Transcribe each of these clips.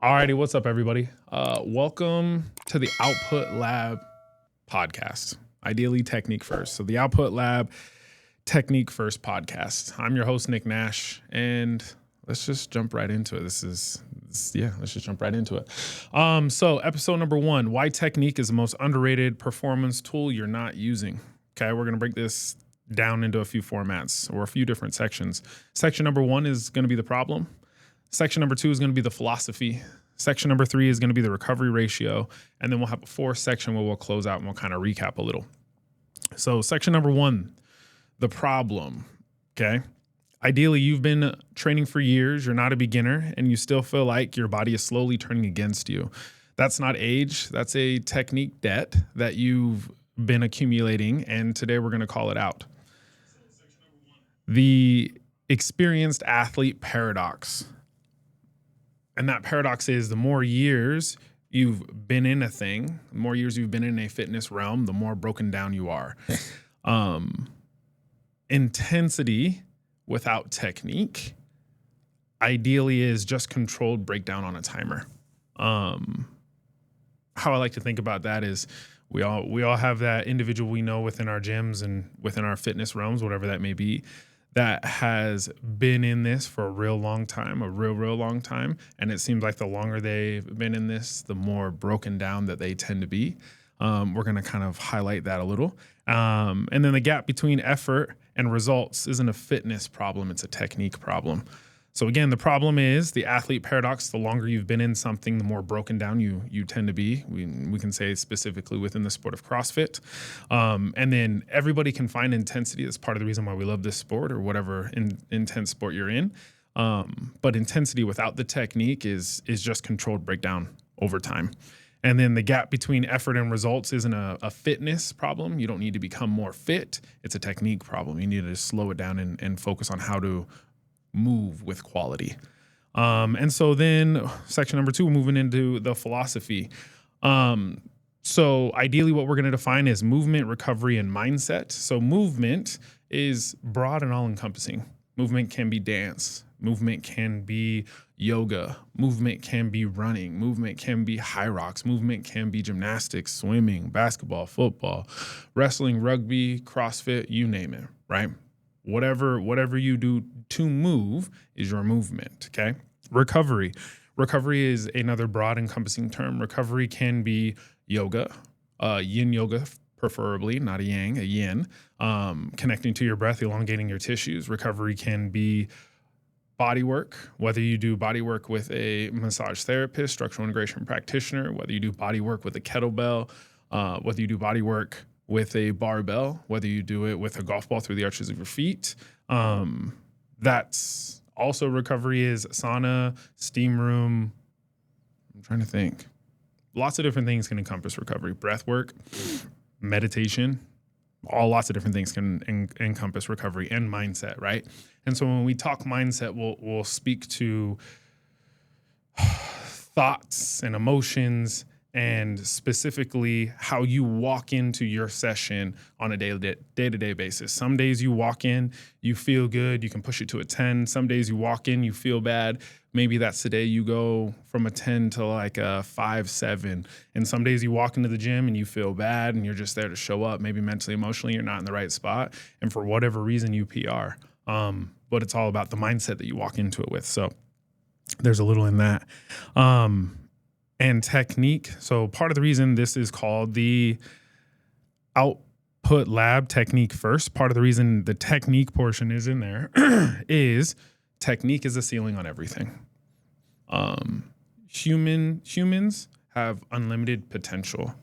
Alrighty, what's up, everybody? Welcome to the Output Lab podcast. Ideally, technique first. So the Output Lab Technique First podcast. I'm your host, Nick Nash, and let's just jump right into it. Let's just jump right into it. So episode number 1, why technique is the most underrated performance tool you're not using. Okay, we're gonna break this down into a few formats or a few different sections. Section number 1 is gonna be the problem. Section number 2 is going to be the philosophy. Section number 3 is going to be the recovery ratio. And then we'll have a 4th section where we'll close out and we'll kind of recap a little. So section number 1, the problem. Okay. Ideally, you've been training for years. You're not a beginner and you still feel like your body is slowly turning against you. That's not age. That's a technique debt that you've been accumulating. And today we're going to call it out. The experienced athlete paradox. And that paradox is the more years you've been in a thing, the more years you've been in a fitness realm, the more broken down you are. Intensity without technique ideally is just controlled breakdown on a timer. How I like to think about that is we all have that individual we know within our gyms and within our fitness realms, whatever that may be, that has been in this for a real long time. And it seems like the longer they've been in this, the more broken down that they tend to be. We're going to kind of highlight that a little. And then the gap between effort and results isn't a fitness problem. It's a technique problem. So again, the problem is the athlete paradox. The longer you've been in something, the more broken down you tend to be. We can say specifically within the sport of CrossFit. And then everybody can find intensity. That's part of the reason why we love this sport or whatever intense sport you're in. But intensity without the technique is just controlled breakdown over time. And then the gap between effort and results isn't a fitness problem. You don't need to become more fit. It's a technique problem. You need to slow it down and focus on how to move with quality. And so then section number 2, we're moving into the philosophy. So ideally what we're going to define is movement, recovery, and mindset. So movement is broad and all encompassing. Movement can be dance. Movement can be yoga. Movement can be running. Movement can be high rocks. Movement can be gymnastics, swimming, basketball, football, wrestling, rugby, CrossFit, you name it, right? Whatever you do to move is your movement, okay? Recovery. Recovery is another broad encompassing term. Recovery can be yoga, yin yoga preferably, not a yang, a yin, connecting to your breath, elongating your tissues. Recovery can be body work, whether you do body work with a massage therapist, structural integration practitioner, whether you do body work with a kettlebell, whether you do body work with a barbell, whether you do it with a golf ball through the arches of your feet. That's also recovery is sauna, steam room. I'm trying to think. Lots of different things can encompass recovery. Breath work, meditation, lots of different things can encompass recovery and mindset, right? And so when we talk mindset, we'll speak to thoughts and emotions and specifically how you walk into your session on a day-to-day basis. Some days you walk in, you feel good, you can push it to a 10. Some days you walk in, you feel bad. Maybe that's the day you go from a 10 to like a 5, 7. And some days you walk into the gym and you feel bad and you're just there to show up. Maybe mentally, emotionally, you're not in the right spot. And for whatever reason, you PR. But it's all about the mindset that you walk into it with. So there's a little in that. And technique. So part of the reason this is called the Output Lab Technique First, part of the reason the technique portion is in there is technique is a ceiling on everything. Humans have unlimited potential.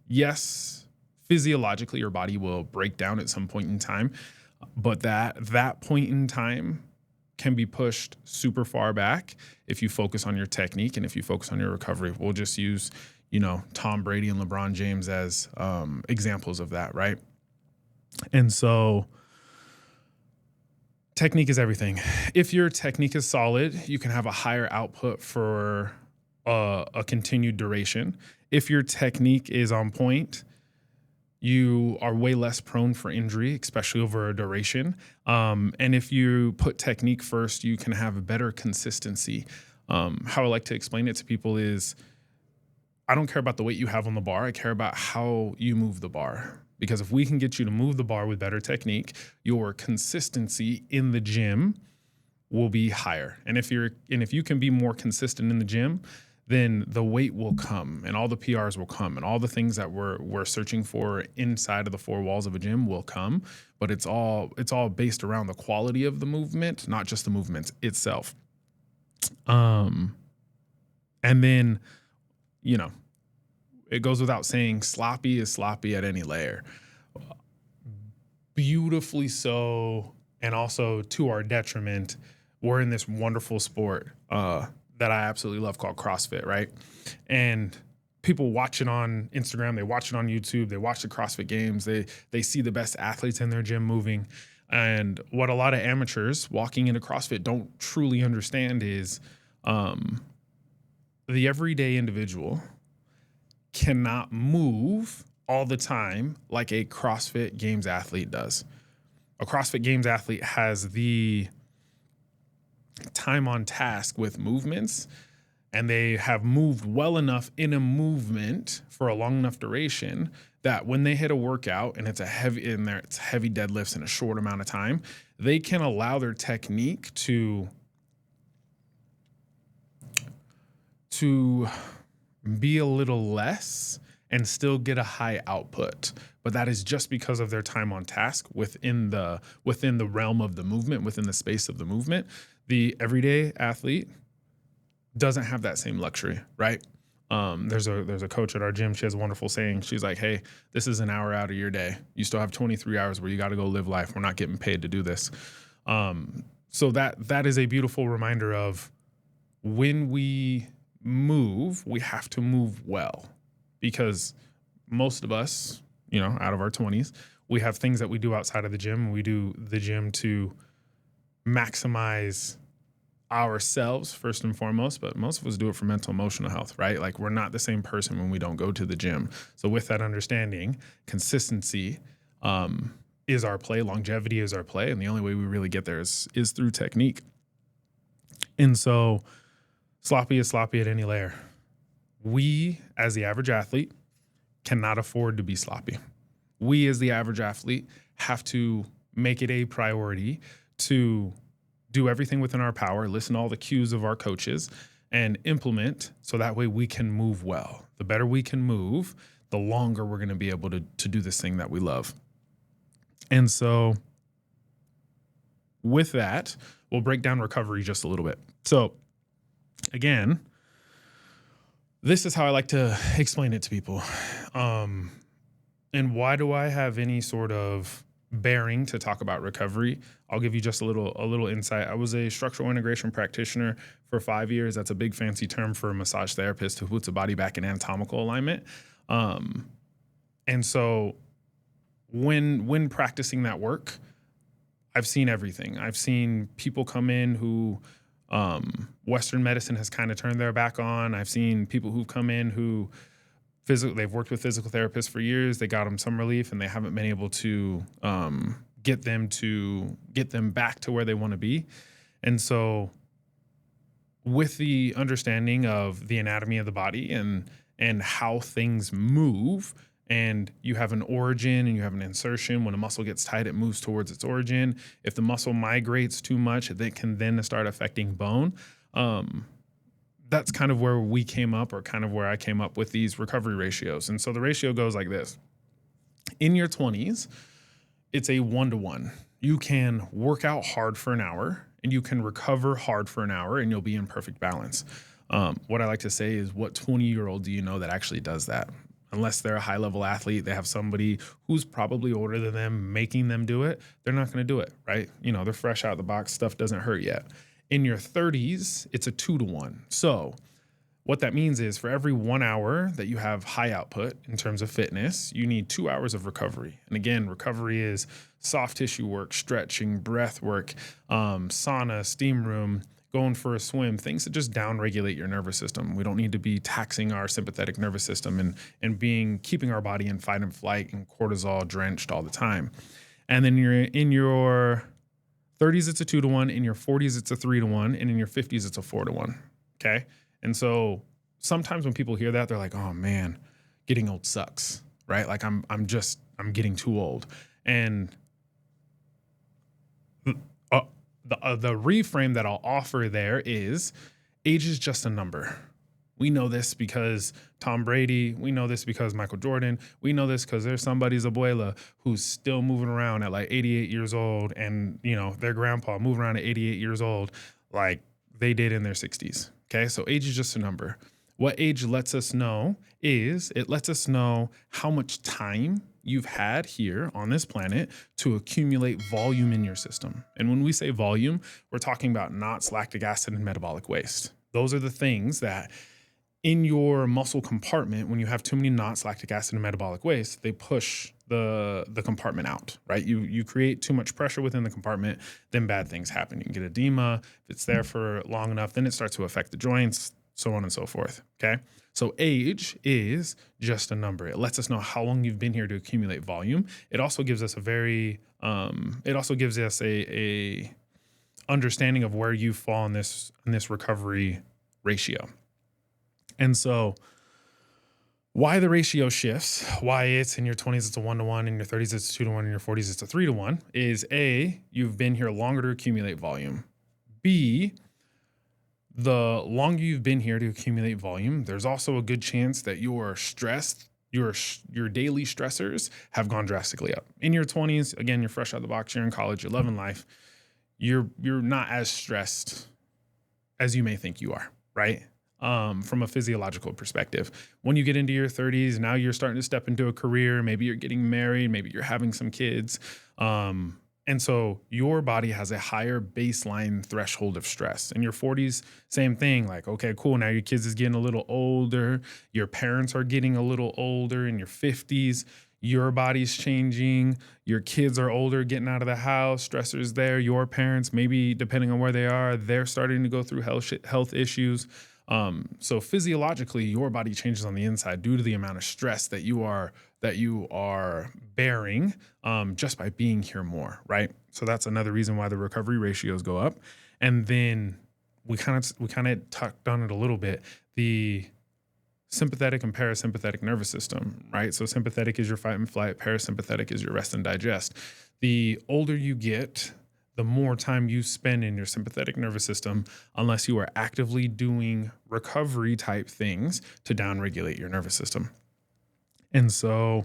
Yes, physiologically your body will break down at some point in time, but that point in time can be pushed super far back if you focus on your technique and if you focus on your recovery. We'll just use, Tom Brady and LeBron James as examples of that, right? And so technique is everything. If your technique is solid, you can have a higher output for a continued duration. If your technique is on point, you are way less prone for injury, especially over a duration. And if you put technique first, you can have a better consistency. How I like to explain it to people is I don't care about the weight you have on the bar. I care about how you move the bar. Because if we can get you to move the bar with better technique, your consistency in the gym will be higher. And if you can be more consistent in the gym, then the weight will come and all the PRs will come and all the things that we're searching for inside of the four walls of a gym will come. But it's all based around the quality of the movement, not just the movement itself. And then, it goes without saying, sloppy is sloppy at any layer. Beautifully so, and also to our detriment, we're in this wonderful sport that I absolutely love called CrossFit, right? And people watch it on Instagram, they watch it on YouTube, they watch the CrossFit games, they see the best athletes in their gym moving. And what a lot of amateurs walking into CrossFit don't truly understand is the everyday individual cannot move all the time like a CrossFit Games athlete does. A CrossFit Games athlete has the time on task with movements, and they have moved well enough in a movement for a long enough duration that when they hit a workout and it's heavy deadlifts in a short amount of time, they can allow their technique to be a little less and still get a high output. But that is just because of their time on task within the realm of the movement, within the space of the movement. The everyday athlete doesn't have that same luxury, right? There's a coach at our gym. She has a wonderful saying. She's like, hey, this is an hour out of your day. You still have 23 hours where you got to go live life. We're not getting paid to do this. So that is a beautiful reminder of when we move, we have to move well, because most of us, out of our 20s, we have things that we do outside of the gym. We do the gym to maximize ourselves first and foremost, but most of us do it for mental, emotional health, right? Like, we're not the same person when we don't go to the gym. So with that understanding, consistency is our play, longevity is our play, and the only way we really get there is through technique. And so sloppy is sloppy at any layer. We, as the average athlete, cannot afford to be sloppy. We, as the average athlete, have to make it a priority to do everything within our power, listen to all the cues of our coaches, and implement so that way we can move well. The better we can move, the longer we're going to be able to do this thing that we love. And so with that, we'll break down recovery just a little bit. So again, this is how I like to explain it to people. And why do I have any sort of bearing to talk about recovery? I'll give you just a little insight. I was a structural integration practitioner for 5 years. That's a big fancy term for a massage therapist who puts a body back in anatomical alignment. And so when practicing that work, I've seen everything. I've seen people come in who Western medicine has kind of turned their back on. I've seen people who've come in who they've worked with physical therapists for years. They got them some relief, and they haven't been able to get them back to where they want to be. And so with the understanding of the anatomy of the body and how things move, and you have an origin and you have an insertion. When a muscle gets tight, it moves towards its origin. If the muscle migrates too much, it can then start affecting bone. That's kind of where we came up, or kind of where I came up with these recovery ratios. And so the ratio goes like this. In your 20s, it's a 1-to-1. You can work out hard for an hour and you can recover hard for an hour, and you'll be in perfect balance. What I like to say is, what 20-year-old do you know that actually does that? Unless they're a high-level athlete, they have somebody who's probably older than them making them do it, they're not going to do it, right? They're fresh out of the box. Stuff doesn't hurt yet. In your 30s, it's a 2-to-1. So what that means is, for every 1 hour that you have high output in terms of fitness, you need 2 hours of recovery. And again, recovery is soft tissue work, stretching, breath work, sauna, steam room, going for a swim, things that just downregulate your nervous system. We don't need to be taxing our sympathetic nervous system and keeping our body in fight and flight and cortisol drenched all the time. And then in your 30s, it's a 2-to-1. In your 40s, it's a 3-to-1. And in your 50s, it's a 4-to-1. Okay. And so sometimes when people hear that, they're like, oh man, getting old sucks, right? Like I'm getting too old. And uh, the reframe that I'll offer there is age is just a number. We know this because Tom Brady. We know this because Michael Jordan. We know this because there's somebody's abuela who's still moving around at like 88 years old, and their grandpa moving around at 88 years old, like they did in their 60s. Okay, so age is just a number. What age lets us know is it lets us know how much time you've had here on this planet to accumulate volume in your system. And when we say volume, we're talking about NOx, lactic acid, and metabolic waste. Those are the things that in your muscle compartment, when you have too many knots, lactic acid, and metabolic waste, they push the compartment out, right? You create too much pressure within the compartment, then bad things happen. You can get edema. If it's there for long enough, then it starts to affect the joints, so on and so forth, okay? So age is just a number. It lets us know how long you've been here to accumulate volume. It also gives us a understanding of where you fall in this recovery ratio. And so why the ratio shifts, why it's in your 20s, it's a 1-to-1, in your 30s, it's a 2-to-1, in your 40s, it's a 3-to-1, is A, you've been here longer to accumulate volume. B, the longer you've been here to accumulate volume, there's also a good chance that your stress, your daily stressors have gone drastically up. In your 20s, again, you're fresh out of the box, you're in college, you're loving life, you're not as stressed as you may think you are, right? From a physiological perspective. When you get into your 30s, now you're starting to step into a career. Maybe you're getting married. Maybe you're having some kids. And so your body has a higher baseline threshold of stress. In your 40s, same thing. Like, okay, cool. Now your kids is getting a little older. Your parents are getting a little older. In your 50s, your body's changing. Your kids are older, getting out of the house. Stressors there. Your parents, maybe depending on where they are, they're starting to go through health issues. So physiologically, your body changes on the inside due to the amount of stress that you are bearing just by being here more, right? So that's another reason why the recovery ratios go up. And then we kind of tucked on it a little bit, the sympathetic and parasympathetic nervous system, right? So sympathetic is your fight and flight, parasympathetic is your rest and digest. The older you get, the more time you spend in your sympathetic nervous system, unless you are actively doing recovery type things to downregulate your nervous system. And so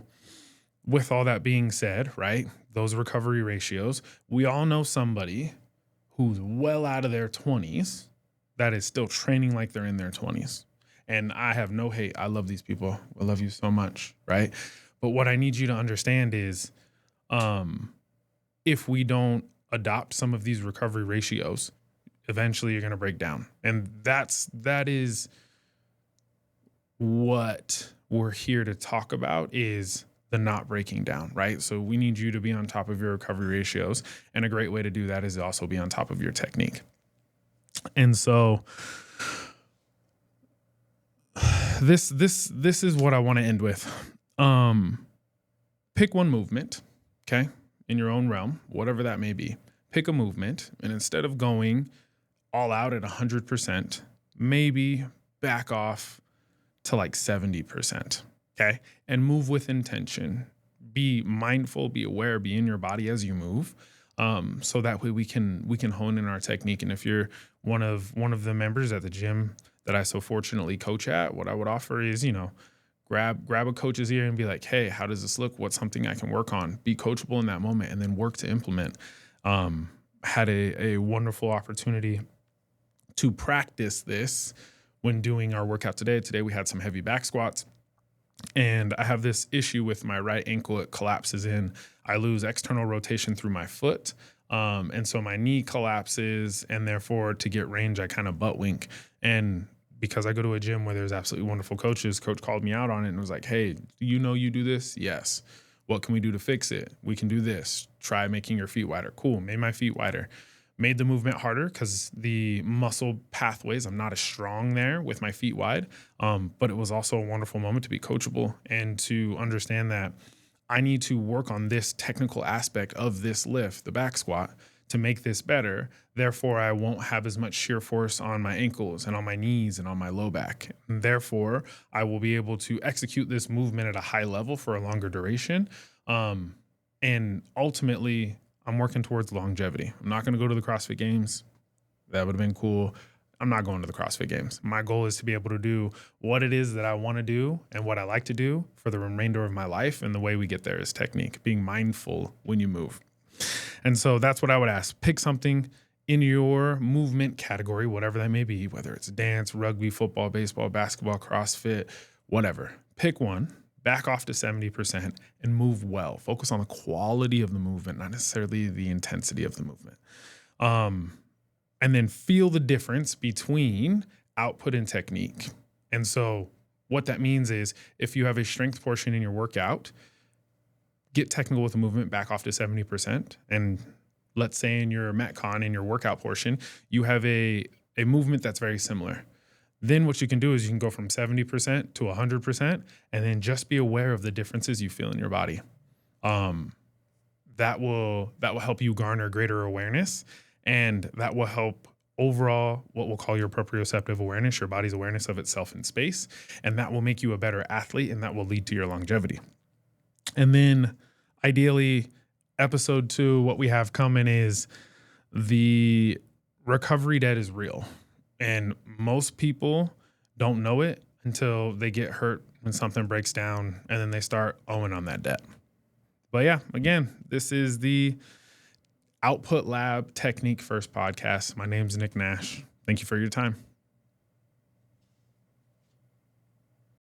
with all that being said, right, those recovery ratios, we all know somebody who's well out of their 20s that is still training like they're in their 20s. And I have no hate. I love these people. I love you so much, right? But what I need you to understand is if we don't adopt some of these recovery ratios, eventually you're going to break down. And that is what we're here to talk about, is the not breaking down, right? So we need you to be on top of your recovery ratios. And a great way to do that is to also be on top of your technique. And so this is what I want to end with. Pick one movement, okay, in your own realm, whatever that may be. Pick a movement, and instead of going all out at 100%, maybe back off to like 70%, okay? And move with intention. Be mindful, be aware, be in your body as you move. So that way we can hone in our technique. And if you're one of the members at the gym that I so fortunately coach at, what I would offer is, grab a coach's ear and be like, hey, how does this look? What's something I can work on? Be coachable in that moment and then work to implement. Had a wonderful opportunity to practice this when doing our workout today. Today we had some heavy back squats, and I have this issue with my right ankle. It collapses in. I lose external rotation through my foot. And so my knee collapses, and therefore to get range, I kind of butt wink. And because I go to a gym where there's absolutely wonderful coaches, coach called me out on it and was like, hey, you do this? Yes. What can we do to fix it? We can do this. Try making your feet wider. Cool. Made my feet wider. Made the movement harder because the muscle pathways, I'm not as strong there with my feet wide. But it was also a wonderful moment to be coachable and to understand that I need to work on this technical aspect of this lift, the back squat, to make this better. Therefore, I won't have as much shear force on my ankles and on my knees and on my low back. And therefore, I will be able to execute this movement at a high level for a longer duration. And ultimately, I'm working towards longevity. I'm not going to go to the CrossFit Games. That would have been cool. I'm not going to the CrossFit Games. My goal is to be able to do what it is that I want to do and what I like to do for the remainder of my life. And the way we get there is technique, being mindful when you move. And so that's what I would ask. Pick something in your movement category, whatever that may be, whether it's dance, rugby, football, baseball, basketball, CrossFit, whatever. Pick one, back off to 70% and move well. Focus on the quality of the movement, not necessarily the intensity of the movement. And then feel the difference between output and technique. And so what that means is if you have a strength portion in your workout, get technical with the movement, back off to 70%. And let's say in your Metcon, in your workout portion, you have a movement that's very similar. Then what you can do is you can go from 70% to 100% and then just be aware of the differences you feel in your body. That will help you garner greater awareness, and that will help overall what we'll call your proprioceptive awareness, your body's awareness of itself in space, and that will make you a better athlete, and that will lead to your longevity. And then ideally, episode 2, what we have coming is the recovery debt is real. And most people don't know it until they get hurt when something breaks down and then they start owing on that debt. But yeah, again, this is the Output Lab Technique First podcast. My name's Nick Nash. Thank you for your time.